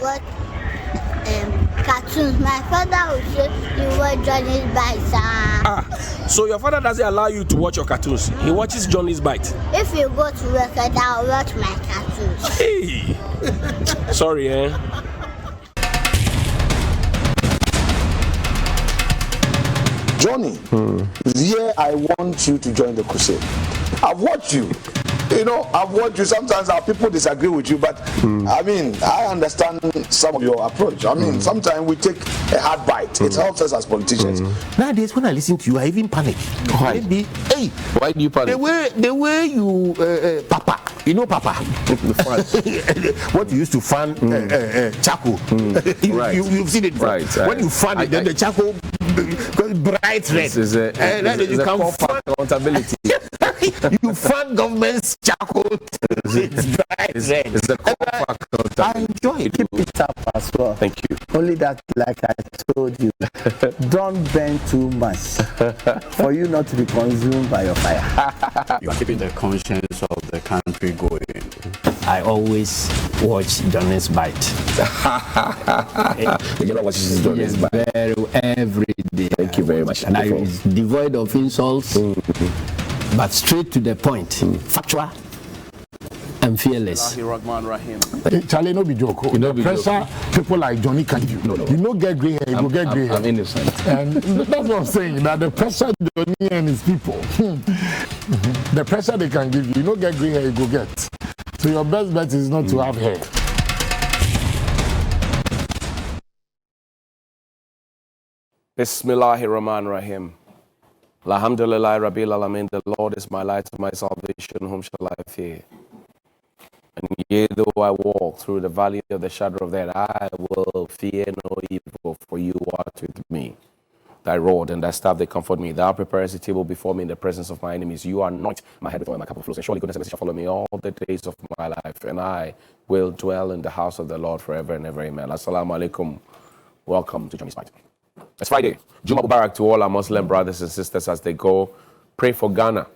watch cartoons. My father would say you watch Johnny's Bite. So your father doesn't allow you to watch your cartoons. He watches Johnny's Bite. If you go to work, I'll watch my cartoons. Hey. Sorry, Johnny, here I want you to join the crusade. I've watched you. I've watched you. Sometimes our people disagree with you, but I mean, I understand some of your approach. I mean, sometimes we take a hard bite. It helps us as politicians. Nowadays, when I listen to you, I even panic. Why? Why do you panic? The way you, Papa, Papa, what you used to fan charcoal. Right. You've seen it, right? When you fan it, then the charcoal bright red. This is a accountability. You fan government's charcoal. It's bright red. It's a I enjoy it. Keep it up as well. Thank you. Only that, like I told you, don't burn too much for you not to be consumed by your fire. You are keeping the conscience of the country going. I always watch Johnny's Bite. You know what is Johnny's Bite? Every day. Thank you very much. And I is devoid of insults, but straight to the point, factual and fearless. Charlie, no be joke. The pressure people like Johnny can give. No. You know, get grey hair, you go get grey hair. I'm innocent. And that's what I'm saying. That the pressure Johnny and his people, the pressure they can give you, you know, get grey hair, you go get. So your best bet is not to have hair. Bismillahirrahmanirrahim. Alhamdulillah Rabbil Alamin. The Lord is my light and my salvation. Whom shall I fear? And yea, though I walk through the valley of the shadow of death, I will fear no evil, for you are with me. Thy rod and thy staff, they comfort me. Thou preparest a table before me in the presence of my enemies. You anoint my head with oil, my cup flows. And surely goodness and mercy shall follow me all the days of my life, and I will dwell in the house of the Lord forever and ever. Amen. Assalamu alaikum. Welcome to Johnny's Bite. It's Friday. Juma Mubarak to all our Muslim brothers and sisters as they go pray for Ghana.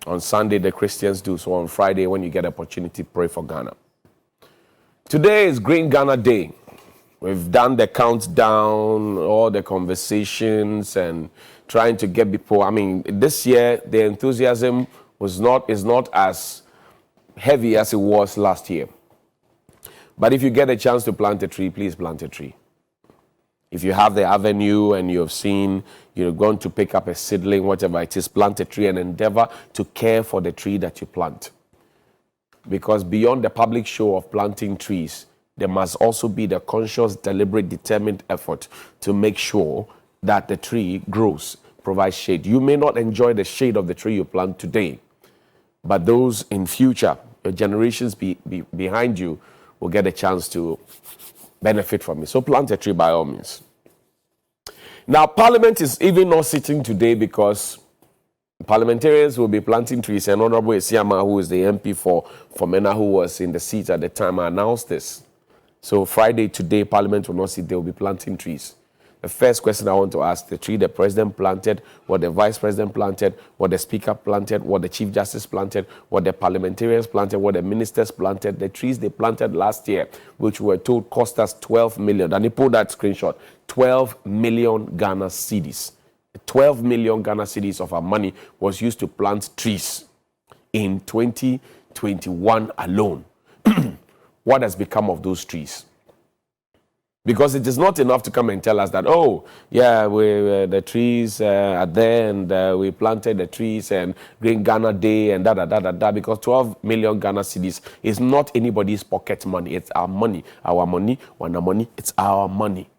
On Sunday, the Christians do. So on Friday, when you get opportunity, pray for Ghana. Today is Green Ghana Day. We've done the countdown, all the conversations, and trying to get people. I mean, this year, the enthusiasm is not as heavy as it was last year. But if you get a chance to plant a tree, please plant a tree. If you have the avenue and you have seen, you're going to pick up a seedling, whatever it is, plant a tree and endeavor to care for the tree that you plant. Because beyond the public show of planting trees, there must also be the conscious, deliberate, determined effort to make sure that the tree grows, provides shade. You may not enjoy the shade of the tree you plant today, but those in future, your generations behind you, will get a chance to benefit from it. So plant a tree by all means. Now, Parliament is even not sitting today because parliamentarians will be planting trees. And Honorable Esiama, who is the MP for Mena, who was in the seat at the time, announced this. So Friday, today, Parliament will not sit. They will be planting trees. The first question I want to ask, the tree the President planted, what the Vice President planted, what the Speaker planted, what the Chief Justice planted, what the parliamentarians planted, what the ministers planted, the trees they planted last year, which were told cost us 12 million. And he pulled that screenshot, 12 million Ghana cedis. 12 million Ghana cedis of our money was used to plant trees in 2021 alone. What has become of those trees? Because it is not enough to come and tell us that, oh, yeah, the trees are there and we planted the trees and Green Ghana Day and da. Because 12 million Ghana cedis is not anybody's pocket money. It's our money. Our money, wana money, it's our money.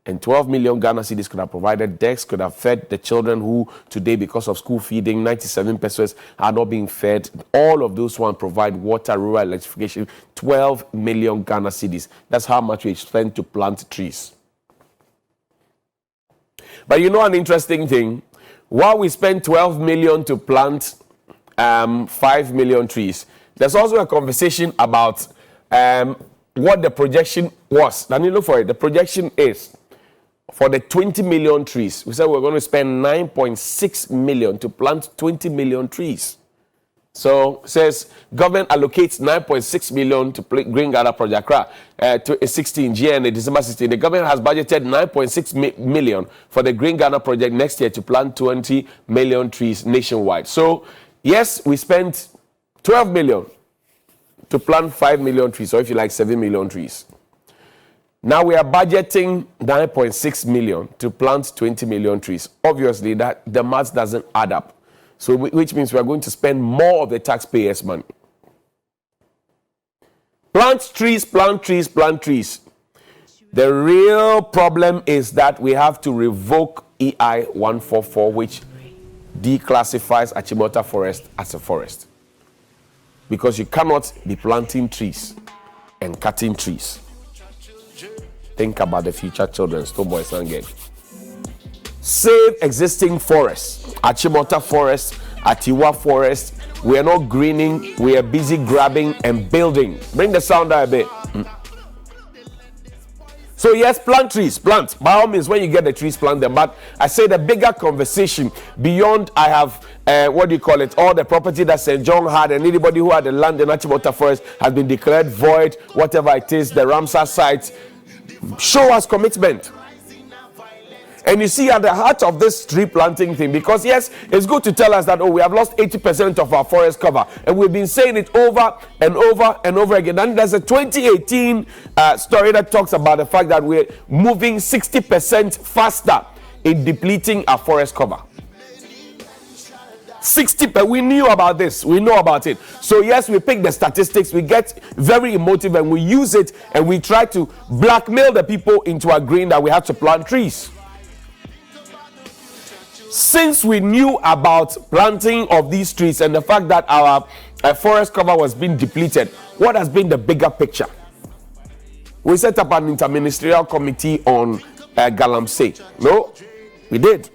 And 12 million Ghana cedis could have provided decks, could have fed the children who today, because of school feeding, 97 pesos are not being fed. All of those ones provide water, rural electrification. 12 million Ghana cedis. That's how much we spend to plant trees. But you know an interesting thing? While we spend 12 million to plant 5 million trees, there's also a conversation about what the projection was. Let me look for it. The projection is for the 20 million trees. We said we're going to spend 9.6 million to plant 20 million trees. So says government allocates 9.6 million to Green Ghana Project to 16 GNA December 16. The government has budgeted 9.6 million for the Green Ghana Project next year to plant 20 million trees nationwide. So yes, we spent 12 million to plant 5 million trees, or if you like 7 million trees. Now we are budgeting 9.6 million to plant 20 million trees. Obviously, that the math doesn't add up. So which means we are going to spend more of the taxpayers' money. Plant trees, plant trees, plant trees. The real problem is that we have to revoke EI 144, which declassifies Achimota Forest as a forest. Because you cannot be planting trees and cutting trees. Think about the future children, Stone Boys and Gang. Save existing forests. Achimota Forest, Atiwa Forest. We are not greening. We are busy grabbing and building. Bring the sound out a bit. So yes, plant trees, plant. By all means, when you get the trees, plant them. But I say the bigger conversation beyond, I have, all the property that St. John had, and anybody who had the land in Achimota Forest has been declared void, whatever it is, the Ramsar sites. Show us commitment. And you see at the heart of this tree planting thing, because yes, it's good to tell us that, we have lost 80% of our forest cover. And we've been saying it over and over and over again. And there's a 2018 story that talks about the fact that we're moving 60% faster in depleting our forest cover. 60%, we knew about this, we know about it. So yes, we pick the statistics, we get very emotive and we use it and we try to blackmail the people into agreeing that we have to plant trees. Since we knew about planting of these trees and the fact that our forest cover was being depleted, what has been the bigger picture? We set up an interministerial committee on Galamsey. No, we did.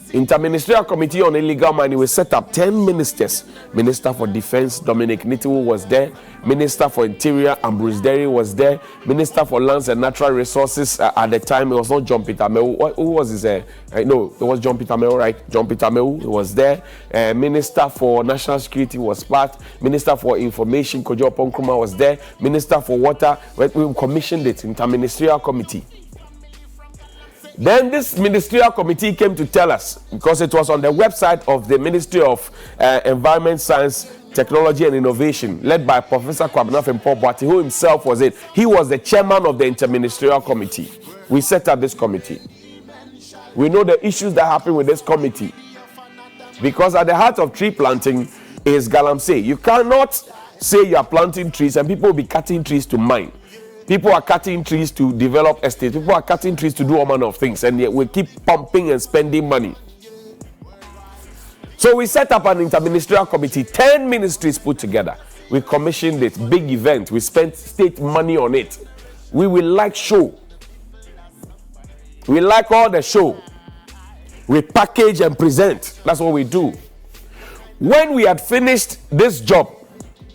Interministerial Committee on Illegal Mining. We set up 10 ministers. Minister for Defense, Dominic Nitiwu, was there. Minister for Interior, Ambrose Derry, was there. Minister for Lands and Natural Resources, at the time, it was not John Peter Mewu. Who was his? No, it was John Peter Mewu, right? John Peter Mewu was there. Minister for National Security was part. Minister for Information, Kojo Ponkruma, was there. Minister for Water, we commissioned it, Interministerial Committee. Then this ministerial committee came to tell us, because it was on the website of the Ministry of Environment, Science, Technology and Innovation, led by Professor Kwabena Fempobwati, who himself was it. He was the chairman of the interministerial committee. We set up this committee. We know the issues that happen with this committee. Because at the heart of tree planting is Galamsey. You cannot say you are planting trees and people will be cutting trees to mine. People are cutting trees to develop estates. People are cutting trees to do all manner of things. And yet we keep pumping and spending money. So we set up an interministerial committee. 10 ministries put together. We commissioned it. Big event. We spent state money on it. We will like show. We like all the show. We package and present. That's what we do. When we had finished this job,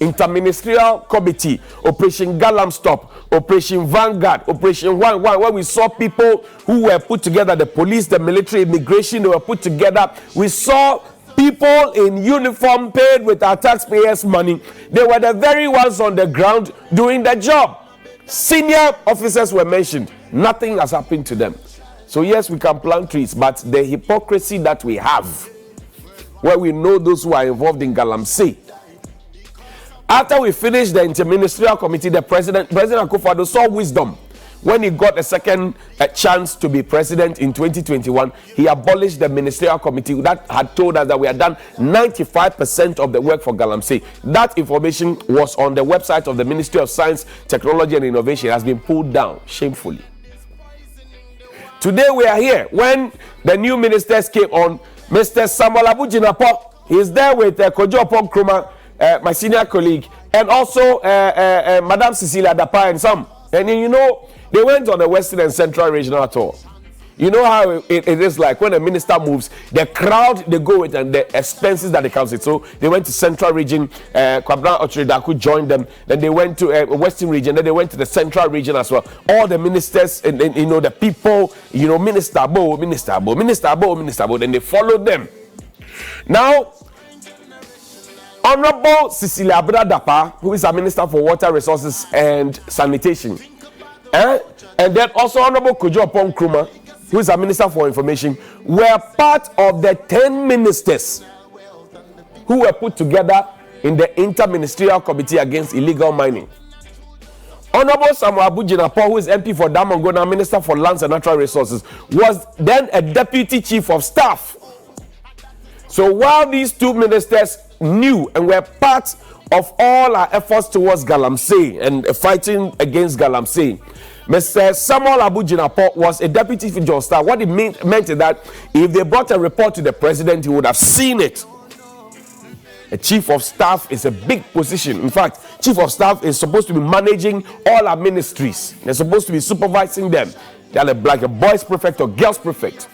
interministerial committee, Operation Galamstop, Operation Vanguard, Operation 1-1, where we saw people who were put together, the police, the military, immigration, they were put together. We saw people in uniform paid with our taxpayers' money. They were the very ones on the ground doing the job. Senior officers were mentioned. Nothing has happened to them. So yes, we can plant trees, but the hypocrisy that we have, where we know those who are involved in Galamsey. After we finished the interministerial committee, the President Akufo-Addo saw wisdom. When he got a second chance to be president in 2021, he abolished the ministerial committee that had told us that we had done 95% of the work for Galamsey. That information was on the website of the Ministry of Science, Technology and Innovation. It has been pulled down shamefully. Today we are here. When the new ministers came on, Mr. Samuel Abu-Jinapo, he's there with Kojo Ponkruma, my senior colleague, and also Madam Cecilia Dapa and some. And you know, they went on the Western and Central Regional tour. You know how it is like when a minister moves, the crowd they go with and the expenses that they comes with. So they went to Central Region, Kwabena Otridaku joined them. Then they went to Western Region. Then they went to the Central Region as well. All the ministers and you know the people, you know, Minister Bo. Then they followed them. Now, Honorable Cecilia Abradapa, who is a Minister for Water Resources and Sanitation, and then also Honorable Kojo Nkrumah, who is a Minister for Information, were part of the 10 ministers who were put together in the Interministerial Committee Against Illegal Mining. Honorable Samuel Abujinapo, who is MP for Damangona, Minister for Lands and Natural Resources, was then a Deputy Chief of Staff. So while these two ministers knew and were part of all our efforts towards Galamsey and fighting against Galamsey, Mr. Samuel Abujinapo was a Deputy Chief of Staff. What it meant is that if they brought a report to the president, he would have seen it. A Chief of Staff is a big position. In fact, Chief of Staff is supposed to be managing all our ministries. They're supposed to be supervising them. They're like a boys prefect or girls prefect.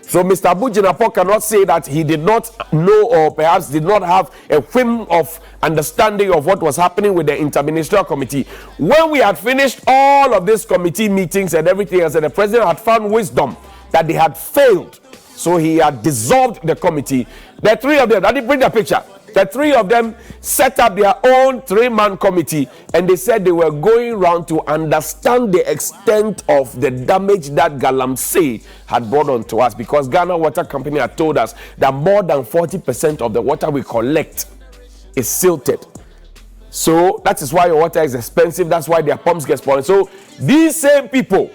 So Mr. Abujinapo cannot say that he did not know or perhaps did not have a whim of understanding of what was happening with the Interministerial Committee. When we had finished all of these committee meetings and everything else, and the president had found wisdom that they had failed, so he had dissolved the committee. The three of them, I didn't bring the picture. The three of them set up their own 3-man committee, and they said they were going around to understand the extent of the damage that Galamsey had brought on to us, because Ghana Water Company had told us that more than 40% of the water we collect is silted. So that is why your water is expensive. That's why their pumps get spoiled. So these same people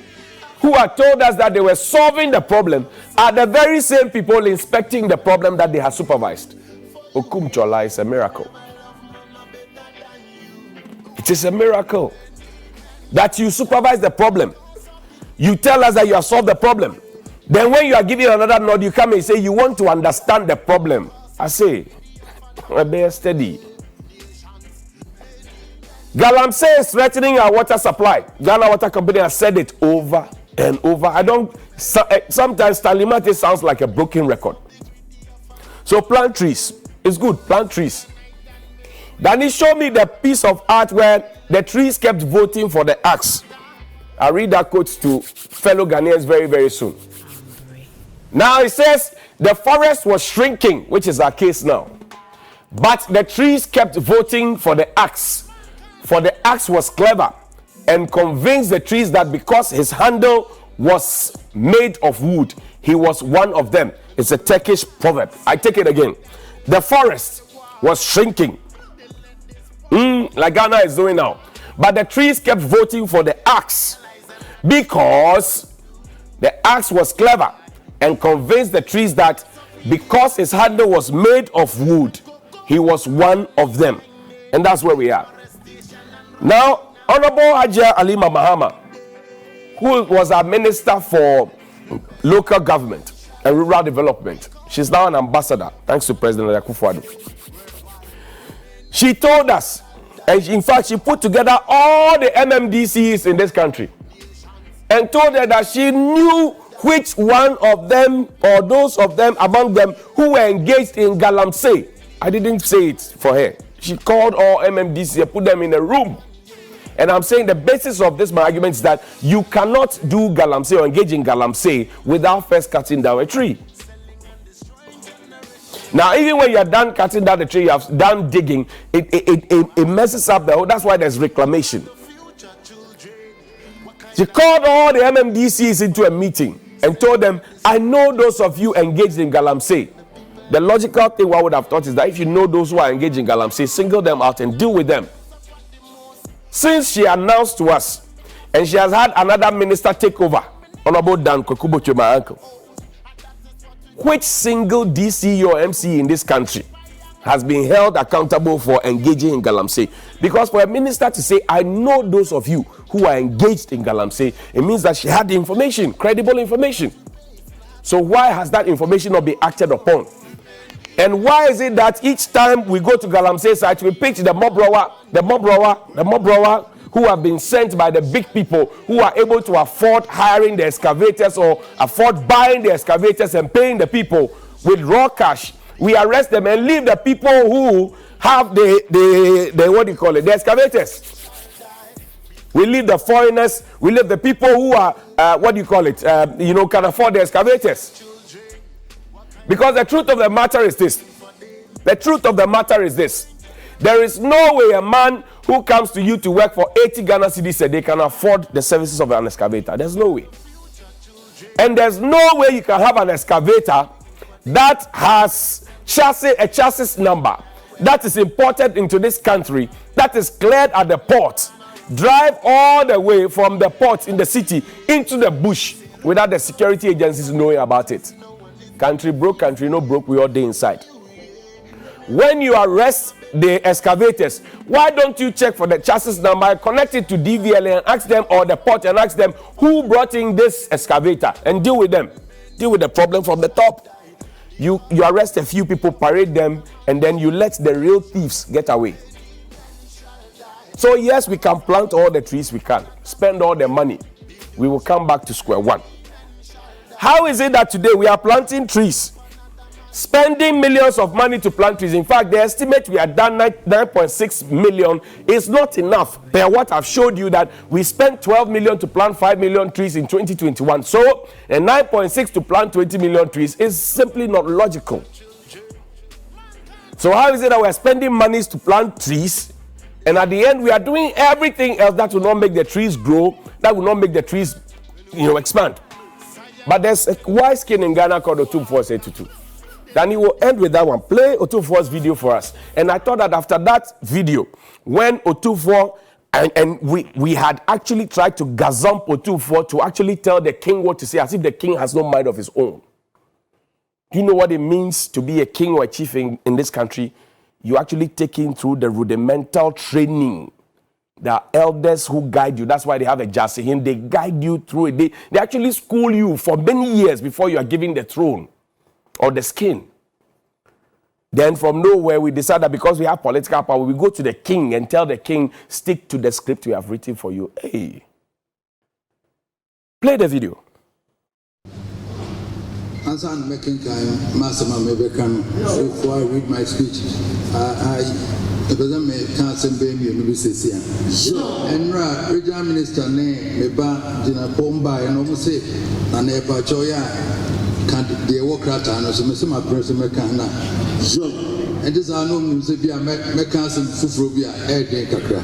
who had told us that they were solving the problem are the very same people inspecting the problem that they had supervised. Okumchola is a miracle. It is a miracle that you supervise the problem. You tell us that you have solved the problem. Then when you are giving another nod, you come and say you want to understand the problem. I say, be steady. Galamsey is threatening our water supply. Ghana Water Company has said it over and over. Sometimes Talimate sounds like a broken record. So plant trees. It's good, plant trees. Then he showed me the piece of art where the trees kept voting for the axe. I'll read that quote to fellow Ghanaians very, very soon. Now it says the forest was shrinking, which is our case now. But the trees kept voting for the axe. For the axe was clever and convinced the trees that because his handle was made of wood, he was one of them. It's a Turkish proverb. I take it again. The forest was shrinking, like Ghana is doing now. But the trees kept voting for the axe because the axe was clever and convinced the trees that because his handle was made of wood, he was one of them. And that's where we are. Now, Honorable Hajia Alima Mahama, who was our Minister for Local Government and Rural Development, she's now an ambassador, thanks to President Akufo-Addo. She told us, and in fact, she put together all the MMDCs in this country and told her that she knew which one of them or those of them among them who were engaged in Galamsey. I didn't say it for her. She called all MMDC and put them in a room. And I'm saying the basis of this, my argument is that you cannot do Galamsey or engage in Galamsey without first cutting down a tree. Now, even when you are done cutting down the tree, you have done digging, it messes up the whole. That's why there's reclamation. She called all the MMDCs into a meeting and told them, I know those of you engaged in Galamsey. The logical thing I would have thought is that if you know those who are engaged in Galamsey, single them out and deal with them. Since she announced to us, and she has had another minister take over, Honorable Dan Kokubocho, my uncle, which single DC or MC in this country has been held accountable for engaging in Galamsey? Because for a minister to say, I know those of you who are engaged in Galamsey, it means that she had the information, credible information. So why has that information not been acted upon? And why is it that each time we go to Galamsey site, we pick the mob rower who have been sent by the big people who are able to afford hiring the excavators or afford buying the excavators and paying the people with raw cash. We arrest them and leave the people who have the what do you call it, the excavators. We leave the foreigners, we leave the people who are, can afford the excavators. Because the truth of the matter is this. The truth of the matter is this. There is no way a man who comes to you to work for 80 Ghana cedis a day can afford the services of an excavator. There's no way. And there's no way you can have an excavator that has a chassis number that is imported into this country, that is cleared at the port, drive all the way from the port in the city into the bush without the security agencies knowing about it. Country broke, country no broke, we all day inside. When you arrest the excavators, why don't you check for the chassis number, connect it to DVLA and ask them, or the port, and ask them who brought in this excavator, and deal with them. Deal with the problem from the top. You arrest a few people, parade them, and then you let the real thieves get away. So yes, we can plant all the trees we can, spend all the money. We will come back to square one. How is it that today we are planting trees, spending millions of money to plant trees? In fact, the estimate we have done 9.6 million is not enough. Per what I've showed you, that we spent 12 million to plant 5 million trees in 2021. So, and 9.6 to plant 20 million trees is simply not logical. So how is it that we are spending monies to plant trees, and at the end we are doing everything else that will not make the trees grow, that will not make the trees, expand? But there's a wise king in Ghana called Otumfuo 82. Then he will end with that one. Play Otumfuo's video for us. And I thought that after that video, when Otumfuo, and we had actually tried to gazump Otumfuo to actually tell the king what to say, as if the king has no mind of his own. Do you know what it means to be a king or a chief in this country? You actually take in through the rudimental training. There are elders who guide you. That's why they have a jasihin. They guide you through it. They actually school you for many years before you are given the throne or the skin. Then from nowhere we decide that because we have political power, we go to the king and tell the king, stick to the script we have written for you. Hey, play the video. As I'm making time, Massima Mebekano, before I read my speech, the president can't send me a new session. And Regional Minister name, Meba, Jina Pomba, and almost say, and a Pachoya can't the work at and so Messima President Mekana. And this are no Musibia Mekas and Fufrobia, Air Day Kakra.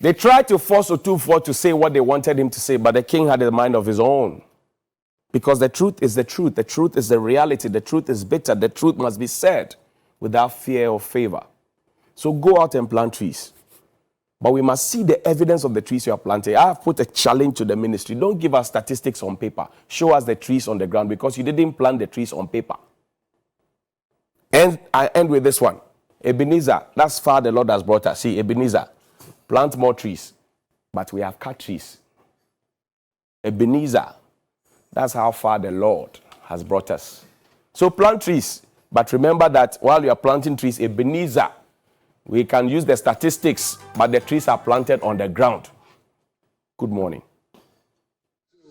They tried to force Otumfuo to say what they wanted him to say, but the king had a mind of his own. Because the truth is the truth. The truth is the reality. The truth is bitter. The truth must be said without fear or favor. So go out and plant trees. But we must see the evidence of the trees you are planting. I have put a challenge to the ministry. Don't give us statistics on paper. Show us the trees on the ground, because you didn't plant the trees on paper. And I end with this one. Ebenezer, that's far the Lord has brought us. See, Ebenezer, plant more trees, but we have cut trees. Ebenezer, that's how far the Lord has brought us. So plant trees, but remember that while you are planting trees, Ebenezer, we can use the statistics, but the trees are planted on the ground. Good morning.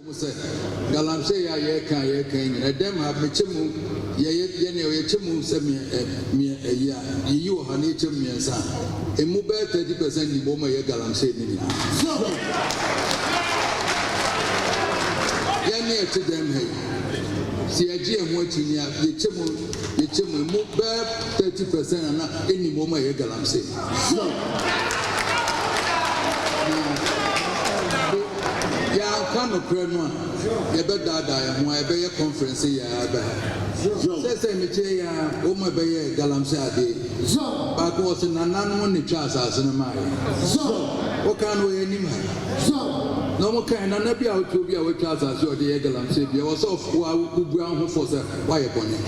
Galamsey, I can, and them have Michimu, Yachemu, you are nature, me and son. A mobile 30% the woman Galamsey. Yanni to them, hey. See, I GM watching Yachemu, mobile 30% and not any woman Galamsey. Yeah, come to Cremona. You better die. My baby conference here. Say, me, oh, my baby, Galamsey. But was in an unknown chance as in a mile. What can we anymore? No more kind of be out to be a chance as your dear Galamsey. You was off who brown who for the wire bonnet.